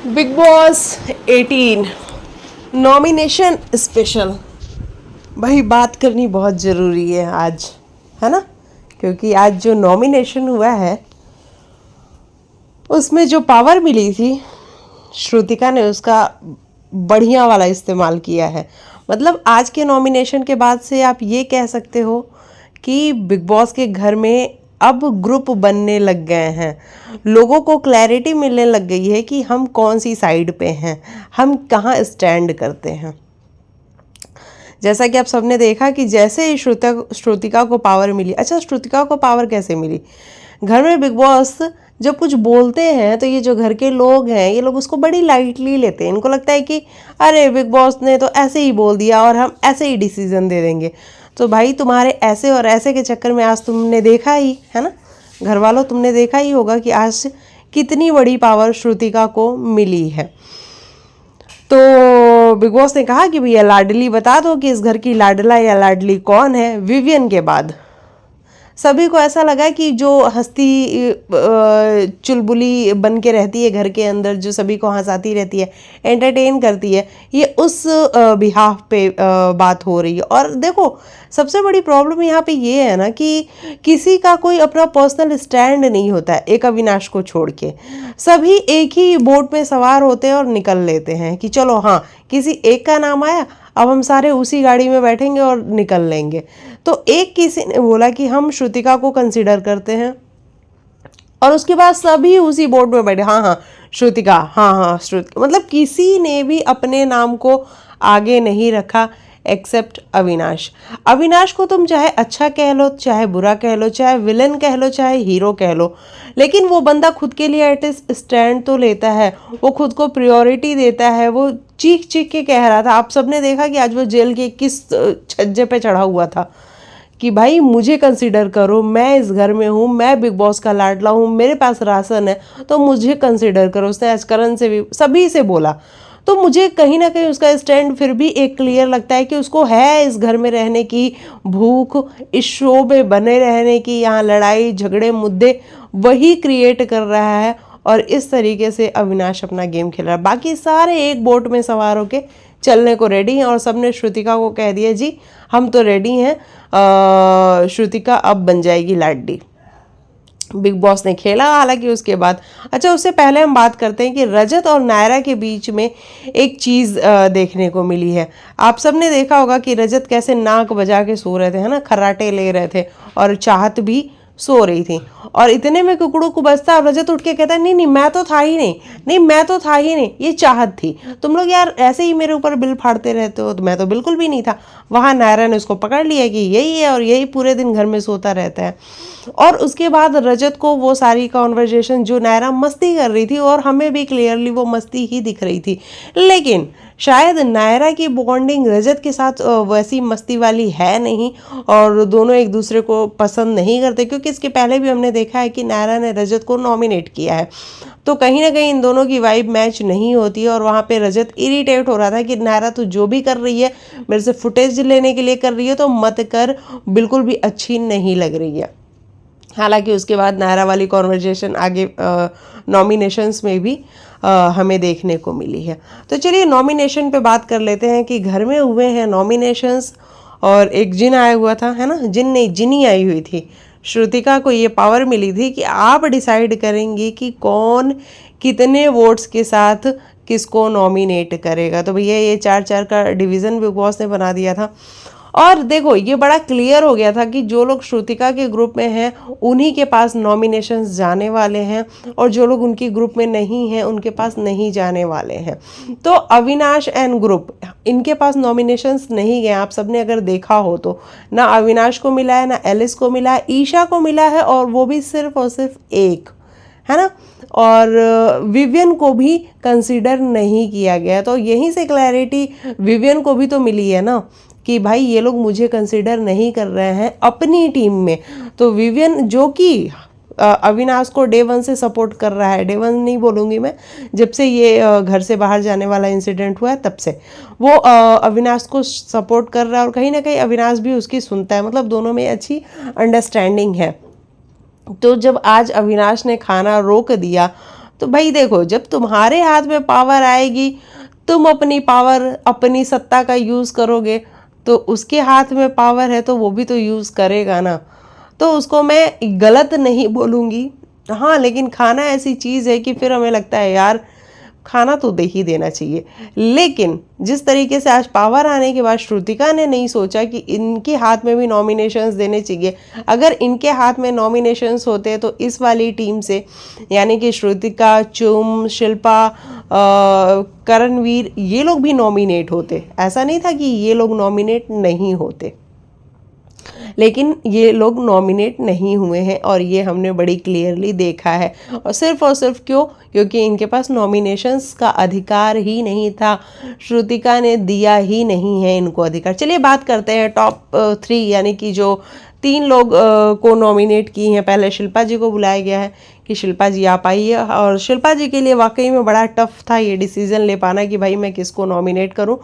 Big boss 18 nomination special. भाई बात करनी बहुत ज़रूरी है आज, है ना? क्योंकि आज जो नॉमिनेशन हुआ है उसमें जो पावर मिली थी, श्रुतिका ने उसका बढ़िया वाला इस्तेमाल किया है। मतलब आज के नॉमिनेशन के बाद से आप ये कह सकते हो कि बिग बॉस के घर में अब ग्रुप बनने लग गए हैं। लोगों को क्लैरिटी मिलने लग गई है कि हम कौन सी साइड पे हैं, हम कहाँ स्टैंड करते हैं। जैसा कि आप सबने देखा कि जैसे ही श्रुतिका को पावर मिली। अच्छा, श्रुतिका को पावर कैसे मिली? घर में बिग बॉस जब कुछ बोलते हैं तो ये जो घर के लोग हैं ये लोग उसको बड़ी लाइटली लेते हैं। इनको लगता है कि अरे बिग बॉस ने तो ऐसे ही बोल दिया और हम ऐसे ही डिसीजन दे देंगे। तो भाई तुम्हारे ऐसे और ऐसे के चक्कर में आज तुमने देखा ही है ना, घर वालों, तुमने देखा ही होगा कि आज कितनी बड़ी पावर श्रुतिका को मिली है। तो बिग बॉस ने कहा कि भैया लाडली बता दो कि इस घर की लाडला या लाडली कौन है। विवियन के बाद सभी को ऐसा लगा कि जो हंसती चुलबुली बन के रहती है घर के अंदर, जो सभी को हंसाती रहती है, एंटरटेन करती है, ये उस बिहाफ पे बात हो रही है। और देखो सबसे बड़ी प्रॉब्लम यहाँ पे ये है ना कि किसी का कोई अपना पर्सनल स्टैंड नहीं होता है। एक अविनाश को छोड़ के सभी एक ही बोट में सवार होते हैं और निकल लेते हैं कि चलो हाँ किसी एक का नाम आया, अब हम सारे उसी गाड़ी में बैठेंगे और निकल लेंगे। तो एक किसी ने बोला कि हम श्रुतिका को कंसीडर करते हैं और उसके बाद सभी उसी बोट में बैठे, हाँ हाँ श्रुतिका, हाँ हाँ श्रुतिका। मतलब किसी ने भी अपने नाम को आगे नहीं रखा एक्सेप्ट अविनाश। अविनाश को तुम चाहे अच्छा कह लो, चाहे बुरा कह लो, चाहे विलन कह लो, चाहे हीरो कह लो, लेकिन वो बंदा खुद के लिए एटलीस्ट स्टैंड तो लेता है, वो खुद को प्रायोरिटी देता है। वो चीख चीख के कह रहा था, आप सबने देखा कि आज वो जेल के किस छज्जे पे चढ़ा हुआ था कि भाई मुझे कंसीडर करो, मैं इस घर में हूँ, मैं बिग बॉस का लाडला हूँ, मेरे पास राशन है, तो मुझे कंसीडर करो। उसने आज करण से भी सभी से बोला। तो मुझे कहीं ना कहीं उसका स्टैंड फिर भी एक क्लियर लगता है कि उसको है इस घर में रहने की भूख, इस शो में बने रहने की। यहाँ लड़ाई झगड़े मुद्दे वही क्रिएट कर रहा है और इस तरीके से अविनाश अपना गेम खेल रहा है। बाकी सारे एक बोट में सवार होके चलने को रेडी हैं और सबने श्रुतिका को कह दिया जी हम तो रेडी हैं, श्रुतिका अब बन जाएगी लाडली। बिग बॉस ने खेला हालांकि उसके बाद। अच्छा, उससे पहले हम बात करते हैं कि रजत और नायरा के बीच में एक चीज़ देखने को मिली है। आप सबने देखा होगा कि रजत कैसे नाक बजा के सो रहे थे, है ना, खर्राटे ले रहे थे, और चाहत भी सो रही थी। और इतने में कुकड़ू को बजता और रजत उठ के कहता है नहीं नहीं मैं तो था ही नहीं, नहीं मैं तो था ही नहीं, ये चाहत थी। तुम लोग यार ऐसे ही मेरे ऊपर बिल फाड़ते रहते हो, तो मैं तो बिल्कुल भी नहीं था। वहाँ नायरा ने उसको पकड़ लिया कि यही है और यही पूरे दिन घर में सोता रहता है। और उसके बाद रजत को वो सारी कॉन्वर्जेशन जो नायरा मस्ती कर रही थी, और हमें भी क्लियरली वो मस्ती ही दिख रही थी, लेकिन शायद नायरा की बॉन्डिंग रजत के साथ वैसी मस्ती वाली है नहीं और दोनों एक दूसरे को पसंद नहीं करते। क्योंकि इसके पहले भी हमने देखा है कि नायरा ने रजत को नॉमिनेट किया है, तो कहीं ना कहीं इन दोनों की वाइब मैच नहीं होती है। और वहाँ पे रजत इरिटेट हो रहा था कि नायरा तू जो भी कर रही है मेरे से फुटेज लेने के लिए कर रही है तो मत कर, बिल्कुल भी अच्छी नहीं लग रही है। हालांकि उसके बाद नायरा वाली कॉन्वर्जेशन आगे नॉमिनेशंस में भी हमें देखने को मिली है। तो चलिए नॉमिनेशन पे बात कर लेते हैं कि घर में हुए हैं नॉमिनेशंस और एक जिन आया हुआ था, है ना, जिन नहीं जिनी आई हुई थी। श्रुतिका को ये पावर मिली थी कि आप डिसाइड करेंगी कि कौन कितने वोट्स के साथ किसको नॉमिनेट करेगा। तो भैया ये 4-4 का डिवीज़न बिग बॉस ने बना दिया था। और देखो ये बड़ा क्लियर हो गया था कि जो लोग श्रुतिका के ग्रुप में हैं उन्हीं के पास नॉमिनेशंस जाने वाले हैं और जो लोग उनकी ग्रुप में नहीं हैं उनके पास नहीं जाने वाले हैं। तो अविनाश एंड ग्रुप, इनके पास नॉमिनेशंस नहीं गए। आप सबने अगर देखा हो तो ना अविनाश को मिला है, ना एलिस को मिला है, ईशा को मिला है और वो भी सिर्फ और सिर्फ एक, है ना, और विवियन को भी कंसीडर नहीं किया गया। तो यहीं से क्लैरिटी विवियन को भी तो मिली है ना कि भाई ये लोग मुझे कंसीडर नहीं कर रहे हैं अपनी टीम में। तो विवियन जो कि अविनाश को डे 1 से सपोर्ट कर रहा है, डे 1 नहीं बोलूँगी मैं, जब से ये घर से बाहर जाने वाला इंसिडेंट हुआ है तब से वो अविनाश को सपोर्ट कर रहा है और कहीं ना कहीं अविनाश भी उसकी सुनता है। मतलब दोनों में अच्छी अंडरस्टैंडिंग है। तो जब आज अविनाश ने खाना रोक दिया तो भाई देखो, जब तुम्हारे हाथ में पावर आएगी, तुम अपनी पावर, अपनी सत्ता का यूज़ करोगे, तो उसके हाथ में पावर है तो वो भी तो यूज़ करेगा ना। तो उसको मैं गलत नहीं बोलूँगी। हाँ, लेकिन खाना ऐसी चीज़ है कि फिर हमें लगता है यार खाना तो दे ही देना चाहिए। लेकिन जिस तरीके से आज पावर आने के बाद श्रुतिका ने नहीं सोचा कि इनके हाथ में भी नॉमिनेशंस देने चाहिए। अगर इनके हाथ में नॉमिनेशंस होते तो इस वाली टीम से, यानी कि श्रुतिका, चुम, शिल्पा, करणवीर, ये लोग भी नॉमिनेट होते। ऐसा नहीं था कि ये लोग नॉमिनेट नहीं होते, लेकिन ये लोग नॉमिनेट नहीं हुए हैं और ये हमने बड़ी क्लियरली देखा है। और सिर्फ क्यों? क्योंकि इनके पास नॉमिनेशंस का अधिकार ही नहीं था, श्रुतिका ने दिया ही नहीं है इनको अधिकार। चलिए बात करते हैं टॉप 3, यानी कि जो 3 लोग को नॉमिनेट की हैं। पहले शिल्पा जी को बुलाया गया है कि शिल्पा जी आप आइए, और शिल्पा जी के लिए वाकई में बड़ा टफ था ये डिसीज़न ले पाना कि भाई मैं किसको नॉमिनेट करूं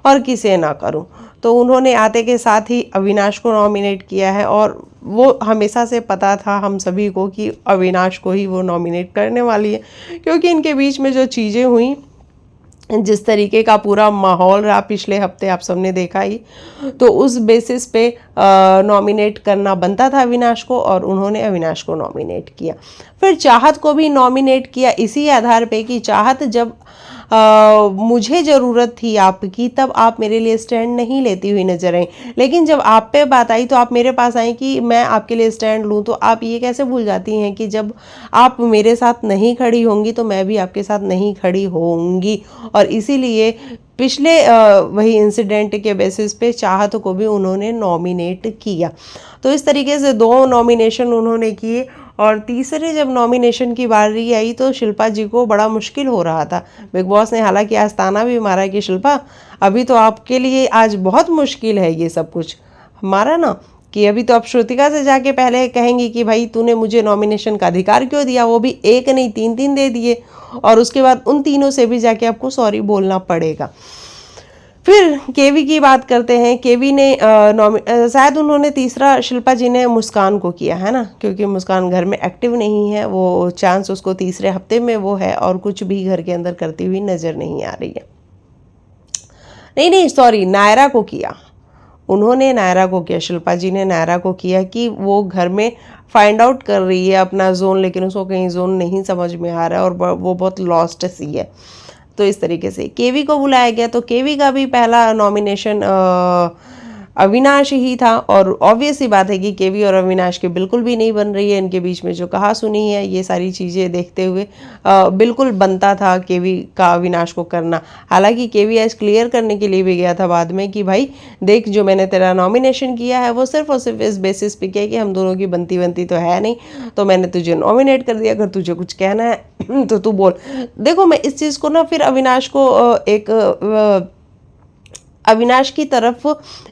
और किसे ना करूं। तो उन्होंने आते के साथ ही अविनाश को नॉमिनेट किया है, और वो हमेशा से पता था हम सभी को कि अविनाश को ही वो नॉमिनेट करने वाली है, क्योंकि इनके बीच में जो चीज़ें हुई, जिस तरीके का पूरा माहौल रहा पिछले हफ्ते आप सबने देखा ही, तो उस बेसिस पे नॉमिनेट करना बनता था अविनाश को, और उन्होंने अविनाश को नॉमिनेट किया। फिर चाहत को भी नॉमिनेट किया इसी आधार पे कि चाहत, जब मुझे ज़रूरत थी आपकी तब आप मेरे लिए स्टैंड नहीं लेती हुई नजर आई, लेकिन जब आप पे बात आई तो आप मेरे पास आई कि मैं आपके लिए स्टैंड लूँ। तो आप ये कैसे भूल जाती हैं कि जब आप मेरे साथ नहीं खड़ी होंगी तो मैं भी आपके साथ नहीं खड़ी होंगी। और इसीलिए पिछले वही इंसिडेंट के बेसिस पे चाहत को भी उन्होंने नॉमिनेट किया। तो इस तरीके से 2 नॉमिनेशन उन्होंने किए, और तीसरे जब नॉमिनेशन की बारी आई तो शिल्पा जी को बड़ा मुश्किल हो रहा था। बिग बॉस ने हालांकि आज ताना भी मारा कि शिल्पा, अभी तो आपके लिए आज बहुत मुश्किल है ये सब कुछ हमारा ना, कि अभी तो आप श्रुतिका से जाके पहले कहेंगी कि भाई तूने मुझे नॉमिनेशन का अधिकार क्यों दिया, वो भी एक नहीं 3 दे दिए, और उसके बाद उन तीनों से भी जाके आपको सॉरी बोलना पड़ेगा। फिर केवी की बात करते हैं। केवी ने शायद उन्होंने तीसरा शिल्पा जी ने मुस्कान को किया है ना, क्योंकि मुस्कान घर में एक्टिव नहीं है, वो चांस उसको तीसरे हफ्ते में वो है, और कुछ भी घर के अंदर करती हुई नज़र नहीं आ रही है। नहीं सॉरी, नायरा को किया उन्होंने, नायरा को किया, शिल्पा जी ने नायरा को किया कि वो घर में फाइंड आउट कर रही है अपना जोन, लेकिन उसको कहीं जोन नहीं समझ में आ रहा है और वो बहुत लॉस्ट सी है। तो इस तरीके से केवी को बुलाया गया, तो केवी का भी पहला नॉमिनेशन अविनाश ही था, और ऑब्वियस सी बात है कि केवी और अविनाश की बिल्कुल भी नहीं बन रही है। इनके बीच में जो कहा सुनी है, ये सारी चीज़ें देखते हुए बिल्कुल बनता था केवी का अविनाश को करना। हालांकि केवी आज क्लियर करने के लिए भी गया था बाद में कि भाई देख, जो मैंने तेरा नॉमिनेशन किया है वो सिर्फ और सिर्फ इस बेसिस पे किया कि हम दोनों की बनती तो है नहीं, तो मैंने तुझे नॉमिनेट कर दिया। अगर तुझे कुछ कहना है तो तू बोल। देखो, मैं इस चीज़ को ना फिर अविनाश को अविनाश की तरफ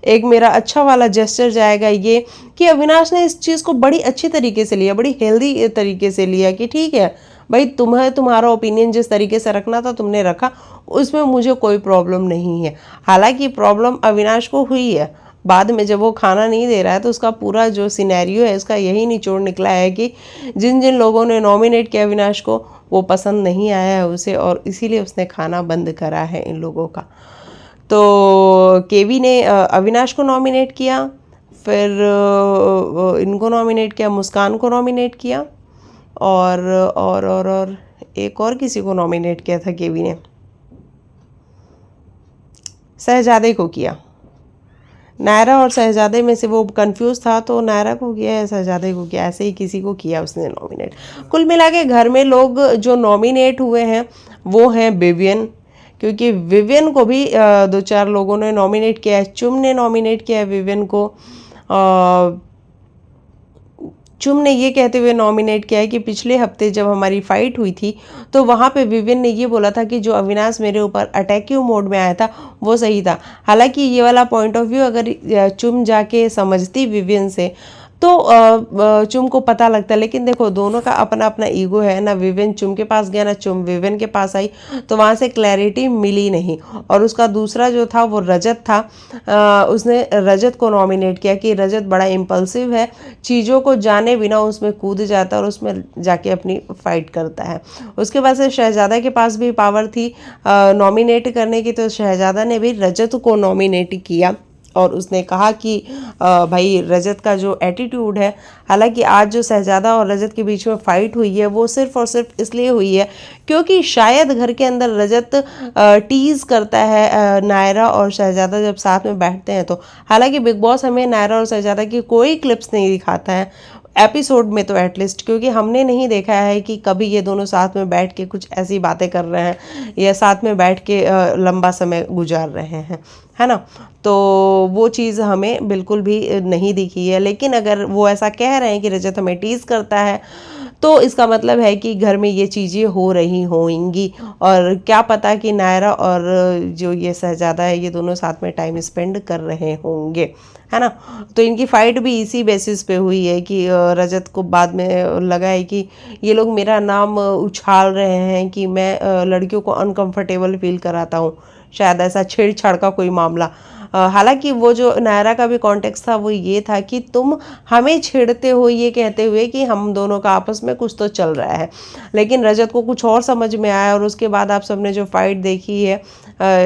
एक मेरा अच्छा वाला जेस्चर जाएगा ये, कि अविनाश ने इस चीज़ को बड़ी अच्छी तरीके से लिया, बड़ी हेल्दी तरीके से लिया कि ठीक है भाई, तुम्हें तुम्हारा ओपिनियन जिस तरीके से रखना था तुमने रखा, उसमें मुझे कोई प्रॉब्लम नहीं है। हालांकि प्रॉब्लम अविनाश को हुई है बाद में, जब वो खाना नहीं दे रहा है, तो उसका पूरा जो सिनेरियो है उसका यही निचोड़ निकला है कि जिन जिन लोगों ने नॉमिनेट किया अविनाश को, वो पसंद नहीं आया है उसे, और इसीलिए उसने खाना बंद करा है इन लोगों का। तो केवी ने अविनाश को नॉमिनेट किया, फिर इनको नॉमिनेट किया, मुस्कान को नॉमिनेट किया, और एक और किसी को नॉमिनेट किया था केवी ने, शहजादे को किया। नायरा और शहजादे में से वो कंफ्यूज था, तो नायरा को किया या शहजादे को किया, ऐसे ही किसी को किया उसने नॉमिनेट। कुल मिला के घर में लोग जो नॉमिनेट हुए हैं वो हैं विवियन, क्योंकि विवियन को भी 2-4 लोगों ने नॉमिनेट किया है। चुम ने नॉमिनेट किया है विवियन को। चुम ने ये कहते हुए नॉमिनेट किया है कि पिछले हफ्ते जब हमारी फाइट हुई थी तो वहाँ पे विवियन ने ये बोला था कि जो अविनाश मेरे ऊपर अटैकिव मोड में आया था वो सही था। हालांकि ये वाला पॉइंट ऑफ व्यू अगर चुम जाके समझती विवियन से, तो चुम को पता लगता है, लेकिन देखो दोनों का अपना अपना ईगो है ना। विवेन चुम के पास गया ना चुम विवेन के पास आई, तो वहाँ से क्लैरिटी मिली नहीं। और उसका दूसरा जो था वो रजत था, उसने रजत को नॉमिनेट किया कि रजत बड़ा इम्पल्सिव है, चीज़ों को जाने बिना उसमें कूद जाता है और उसमें जाके अपनी फाइट करता है। उसके बाद से शहजादा के पास भी पावर थी नॉमिनेट करने की, तो शहजादा ने भी रजत को नॉमिनेट किया और उसने कहा कि भाई रजत का जो एटीट्यूड है, हालांकि आज जो शहजादा और रजत के बीच में फ़ाइट हुई है वो सिर्फ और सिर्फ इसलिए हुई है क्योंकि शायद घर के अंदर रजत टीज़ करता है नायरा और शहजादा जब साथ में बैठते हैं तो। हालांकि बिग बॉस हमें नायरा और शहजादा की कोई क्लिप्स नहीं दिखाता है एपिसोड में तो एटलीस्ट, क्योंकि हमने नहीं देखा है कि कभी ये दोनों साथ में बैठ के कुछ ऐसी बातें कर रहे हैं या साथ में बैठ के लंबा समय गुजार रहे हैं, है ना। तो वो चीज़ हमें बिल्कुल भी नहीं दिखी है। लेकिन अगर वो ऐसा कह रहे हैं कि रजत हमें टीज़ करता है, तो इसका मतलब है कि घर में ये चीज़ें हो रही होंगी। और क्या पता कि नायरा और जो ये शहजादा है ये दोनों साथ में टाइम स्पेंड कर रहे होंगे, है ना। तो इनकी फ़ाइट भी इसी बेसिस पे हुई है कि रजत को बाद में लगा है कि ये लोग मेरा नाम उछाल रहे हैं कि मैं लड़कियों को अनकंफर्टेबल फील कराता हूँ, शायद ऐसा छेड़छाड़ का कोई मामला। हालांकि वो जो नायरा का भी कॉन्टेक्स्ट था वो ये था कि तुम हमें छेड़ते हो ये कहते हुए कि हम दोनों का आपस में कुछ तो चल रहा है। लेकिन रजत को कुछ और समझ में आया और उसके बाद आप सबने जो फाइट देखी है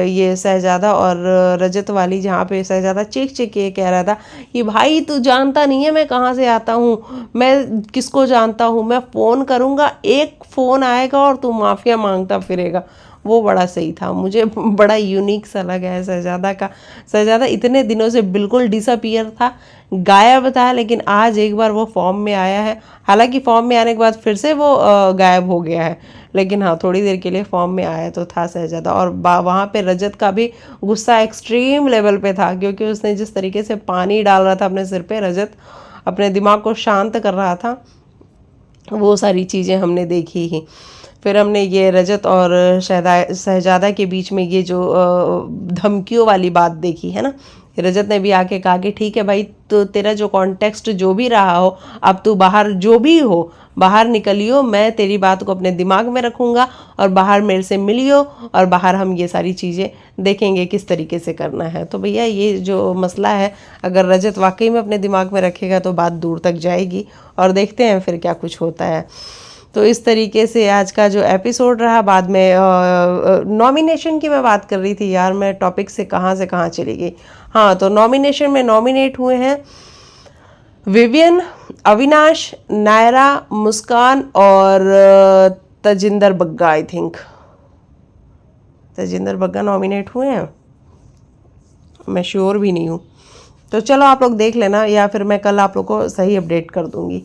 ये शहजादा और रजत वाली, जहाँ पे शहजादा चीख चीख के कह रहा था कि भाई तू जानता नहीं है मैं कहाँ से आता हूँ, मैं किसको जानता हूँ, मैं फ़ोन करूँगा एक फ़ोन आएगा और तू माफ़िया मांगता फिरेगा। वो बड़ा सही था, मुझे बड़ा यूनिक सा लगा है शहजादा का। शहजादा इतने दिनों से बिल्कुल डिसअपियर था, गायब था, लेकिन आज एक बार वो फॉर्म में आया है। हालांकि फॉर्म में आने के बाद फिर से वो गायब हो गया है, लेकिन हाँ थोड़ी देर के लिए फॉर्म में आया तो था शहजादा। और वहाँ पे रजत का भी गुस्सा एक्सट्रीम लेवल पे था, क्योंकि उसने जिस तरीके से पानी डाल रहा था अपने सिर पे, रजत अपने दिमाग को शांत कर रहा था, वो सारी चीज़ें हमने देखी ही। फिर हमने ये रजत और शहजादा के बीच में ये जो धमकियों वाली बात देखी है ना। रजत ने भी आके कहा कि ठीक है भाई, तो तेरा जो कॉन्टेक्स्ट जो भी रहा हो, अब तू बाहर जो भी हो बाहर निकलियो, मैं तेरी बात को अपने दिमाग में रखूँगा और बाहर मेरे से मिलियो और बाहर हम ये सारी चीज़ें देखेंगे किस तरीके से करना है। तो भैया ये जो मसला है, अगर रजत वाकई में अपने दिमाग में रखेगा तो बात दूर तक जाएगी और देखते हैं फिर क्या कुछ होता है। तो इस तरीके से आज का जो एपिसोड रहा। बाद में नॉमिनेशन की मैं बात कर रही थी यार, मैं टॉपिक से कहाँ चली गई। हाँ, तो नॉमिनेशन में नॉमिनेट हुए हैं विवियन, अविनाश, नायरा, मुस्कान और Tajinder Bagga. I think Tajinder Bagga nominate हुए हैं, मैं श्योर भी नहीं हूँ। तो चलो आप लोग देख लेना, या फिर मैं कल आप लोग को सही अपडेट कर दूँगी।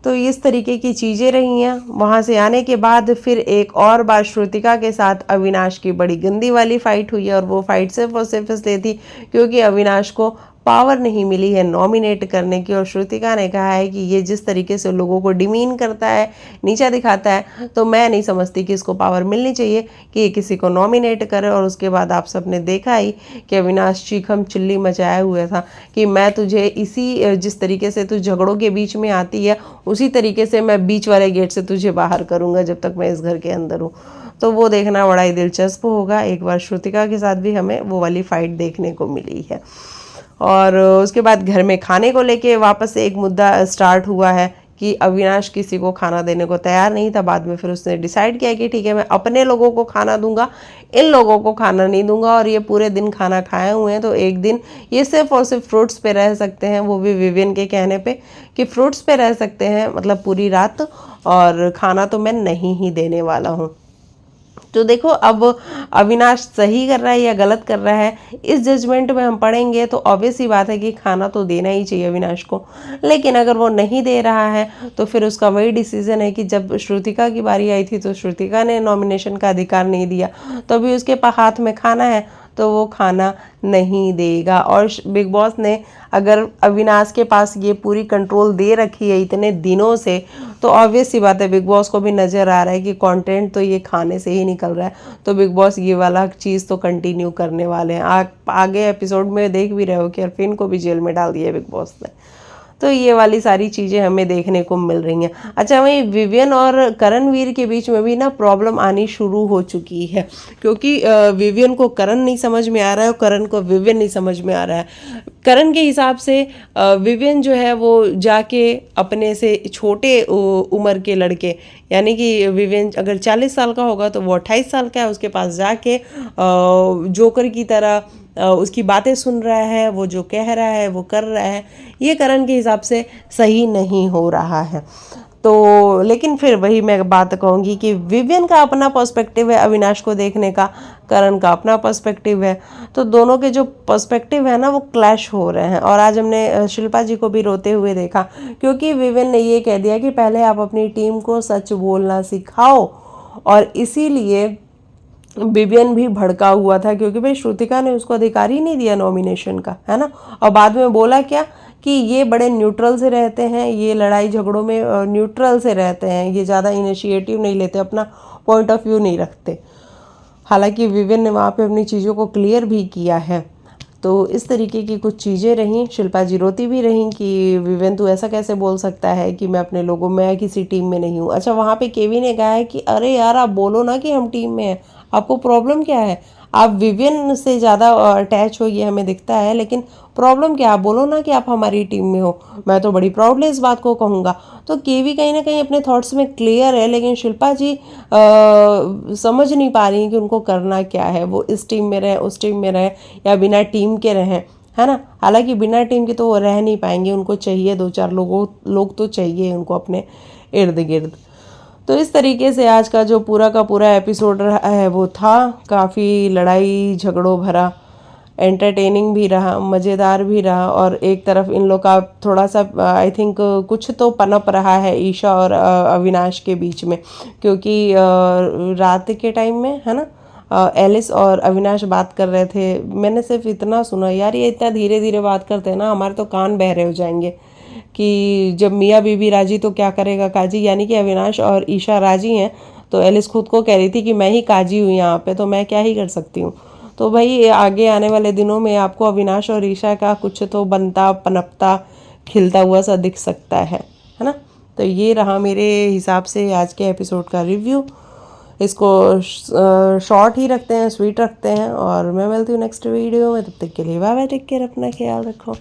तो इस तरीके की चीज़ें रही हैं। वहाँ से आने के बाद फिर एक और बार श्रुतिका के साथ अविनाश की बड़ी गंदी वाली फाइट हुई है, और वो फाइट सिर्फ और सिर्फ इसलिए थी क्योंकि अविनाश को पावर नहीं मिली है नॉमिनेट करने की। और श्रुतिका ने कहा है कि ये जिस तरीके से लोगों को डिमीन करता है, नीचा दिखाता है, तो मैं नहीं समझती कि इसको पावर मिलनी चाहिए कि ये किसी को नॉमिनेट करे। और उसके बाद आप सबने देखा ही कि अविनाश चीखम चिल्ली मचाया हुआ था कि मैं तुझे इसी जिस तरीके से तू झगड़ों के बीच में आती है उसी तरीके से मैं बीच वाले गेट से तुझे बाहर करूँगा जब तक मैं इस घर के अंदर हूँ। तो वो देखना बड़ा ही दिलचस्प होगा। एक बार श्रुतिका के साथ भी हमें वो वाली फाइट देखने को मिली है। और उसके बाद घर में खाने को लेके वापस से एक मुद्दा स्टार्ट हुआ है कि अविनाश किसी को खाना देने को तैयार नहीं था। बाद में फिर उसने डिसाइड किया कि ठीक है, मैं अपने लोगों को खाना दूंगा, इन लोगों को खाना नहीं दूंगा। और ये पूरे दिन खाना खाए हुए हैं, तो एक दिन ये सिर्फ और सिर्फ फ्रूट्स पे रह सकते हैं, वो भी विवियन के कहने पे कि फ्रूट्स पे रह सकते हैं, मतलब पूरी रात, और खाना तो मैं नहीं ही देने वाला हूँ। तो देखो अब अविनाश सही कर रहा है या गलत कर रहा है, इस जजमेंट में हम पढ़ेंगे तो ऑब्वियस ही बात है कि खाना तो देना ही चाहिए अविनाश को। लेकिन अगर वो नहीं दे रहा है तो फिर उसका वही डिसीजन है कि जब श्रुतिका की बारी आई थी तो श्रुतिका ने नॉमिनेशन का अधिकार नहीं दिया, तो अभी उसके हाथ में खाना है तो वो खाना नहीं देगा। और बिग बॉस ने अगर अविनाश के पास ये पूरी कंट्रोल दे रखी है इतने दिनों से, तो ऑब्वियस सी बात है बिग बॉस को भी नज़र आ रहा है कि कंटेंट तो ये खाने से ही निकल रहा है, तो बिग बॉस ये वाला चीज़ तो कंटिन्यू करने वाले हैं। आगे एपिसोड में देख भी रहे हो कि अरफीन को भी जेल में डाल दिया बिग बॉस ने। तो ये वाली सारी चीज़ें हमें देखने को मिल रही हैं। अच्छा, वहीं विवियन और करणवीर के बीच में भी ना प्रॉब्लम आनी शुरू हो चुकी है, क्योंकि विवियन को करण नहीं समझ में आ रहा है और करण को विवियन नहीं समझ में आ रहा है। करण के हिसाब से विवियन जो है वो जाके अपने से छोटे उम्र के लड़के, यानी कि विवियन अगर 40 साल का होगा तो वो 28 साल का है, उसके पास जाके जोकर की तरह उसकी बातें सुन रहा है, वो जो कह रहा है वो कर रहा है। ये करण के हिसाब से सही नहीं हो रहा है। तो लेकिन फिर वही मैं बात कहूँगी कि विवियन का अपना पर्सपेक्टिव है अविनाश को देखने का, करण का अपना पर्सपेक्टिव है, तो दोनों के जो पर्सपेक्टिव है ना वो क्लैश हो रहे हैं। और आज हमने शिल्पा जी को भी रोते हुए देखा, क्योंकि विवियन ने ये कह दिया कि पहले आप अपनी टीम को सच बोलना सिखाओ, और इसीलिए विवियन भी भड़का हुआ था, क्योंकि भाई श्रुतिका ने उसको अधिकार ही नहीं दिया नॉमिनेशन का, है ना। और बाद में बोला क्या कि ये बड़े न्यूट्रल से रहते हैं, ये लड़ाई झगड़ों में न्यूट्रल से रहते हैं, ये ज़्यादा इनिशिएटिव नहीं लेते, अपना पॉइंट ऑफ व्यू नहीं रखते। हालांकि विवियन ने वहाँ पे अपनी चीज़ों को क्लियर भी किया है। तो इस तरीके की कुछ चीज़ें रहीं। शिल्पा जी रोती भी रहीं कि विवियन तू ऐसा कैसे बोल सकता है कि मैं अपने लोगों में किसी टीम में नहीं हूँ। अच्छा, वहाँ पे केवी ने कहा है कि अरे यार आप बोलो ना कि हम टीम में हैं, आपको प्रॉब्लम क्या है, आप विवियन से ज़्यादा अटैच हो, ये हमें दिखता है, लेकिन प्रॉब्लम क्या, आप बोलो ना कि आप हमारी टीम में हो, मैं तो बड़ी प्राउडली इस बात को कहूँगा। तो केवी कहीं ना कहीं अपने थॉट्स में क्लियर है, लेकिन शिल्पा जी समझ नहीं पा रही हैं कि उनको करना क्या है, वो इस टीम में रहे, उस टीम में रहे, या बिना टीम के रहें, है ना। हालांकि बिना टीम के तो वो रह नहीं पाएंगे, उनको चाहिए 2-4 लोग तो चाहिए उनको अपने इर्द गिर्द। तो इस तरीके से आज का जो पूरा का पूरा एपिसोड रहा है वो था काफ़ी लड़ाई झगड़ों भरा, एंटरटेनिंग भी रहा, मज़ेदार भी रहा, और एक तरफ इन लोग का थोड़ा सा आई थिंक कुछ तो पनप रहा है ईशा और अविनाश के बीच में, क्योंकि रात के टाइम में, है ना, एलिस और अविनाश बात कर रहे थे। मैंने सिर्फ इतना सुना, यार ये इतना धीरे धीरे बात करते हैं ना, हमारे तो कान बहरे हो जाएंगे कि जब मियाँ बीबी राजी तो क्या करेगा काजी, यानी कि अविनाश और ईशा राजी हैं। तो एलिस खुद को कह रही थी कि मैं ही काजी हूँ यहाँ पे, तो मैं क्या ही कर सकती हूँ। तो भाई आगे आने वाले दिनों में आपको अविनाश और ईशा का कुछ तो बनता पनपता खिलता हुआ सा दिख सकता है ना। तो ये रहा मेरे हिसाब से आज के एपिसोड का रिव्यू। इसको शॉर्ट ही रखते हैं, स्वीट रखते हैं, और मैं मिलती हूँ नेक्स्ट वीडियो में। तब तक के लिए बाय बाय, टेक केयर, अपना ख्याल रखो।